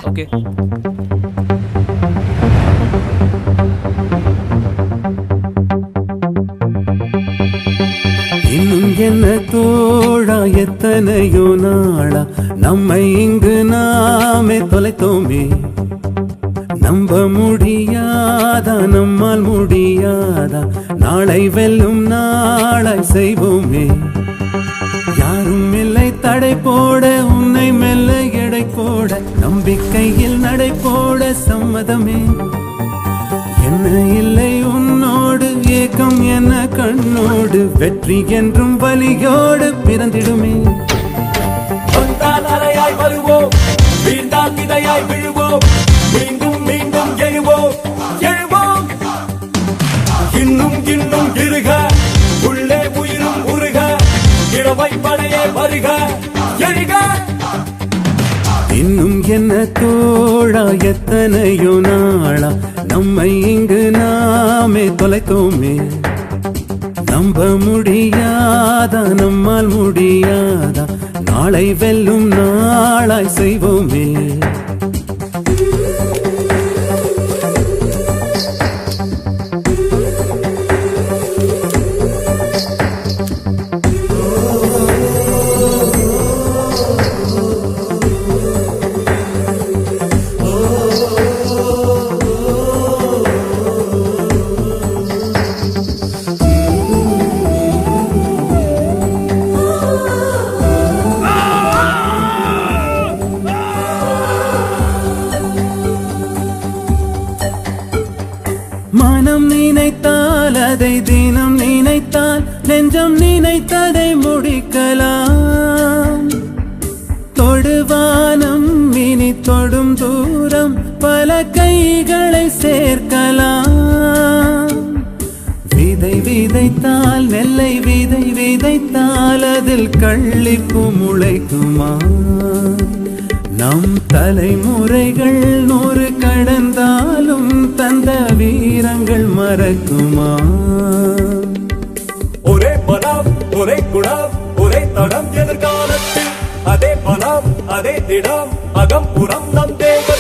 Okay. இன்னும் என்ன தோழா எத்தனையோ நாளா நம்மை இங்கு நாமே தொலைத்தோமே. நம்ப முடியாதா நம்மால் முடியாதா நாளை வெல்லும் நாளாய் செய்வோமே. யாரும் இல்லை தடை போட உன்னை மெல்ல எடை போட நம்பிக்கையில் நடை போட சம்மதமே. என்ன இல்லை உன்னோடு ஏக்கம் என்ன கண்ணோடு வெற்றி என்றும் வலியோடு பிறந்திடுமே. வந்தால் அலையாய் வருவோம், வீழ்ந்தால் விதையாய் விழுவோம், மீண்டும் மீண்டும் எழுவோம் எழுவோம். இன்னும் இன்னும் இருக உள்ளே உயிரும் உருக இளவை படையே வருக எழுக. இன்னும் என்ன தோழா எத்தனையோ நாளா நம்மை இங்கு நாமே தொலைத்தோமே. நம்ப முடியாதா நம்மால் முடியாதா நாளை வெல்லும் நாளாய் செய்வோமே. மனம் நினைத்தால் அதை தினம் நினைத்தால் நெஞ்சம் நினைத்ததை முடிக்கலாம். தொடுவானம் இனி தொடும் தூரம் பல கைகளை சேர்க்கலாம். விதை விதைத்தால் நெல்லை விதை விதைத்தால் அதில் கள்ளிப்பு முளைக்குமா. நம் தலைமுறைகள் 100 கடந்தாலும் தந்த வீரங்கள் மறக்குமா. ஒரே பலம் ஒரே குணம் ஒரே தடம் எதிர்காலத்தில் அதே பலம் அதே திடம் அகம் புறம் நம் தேவை.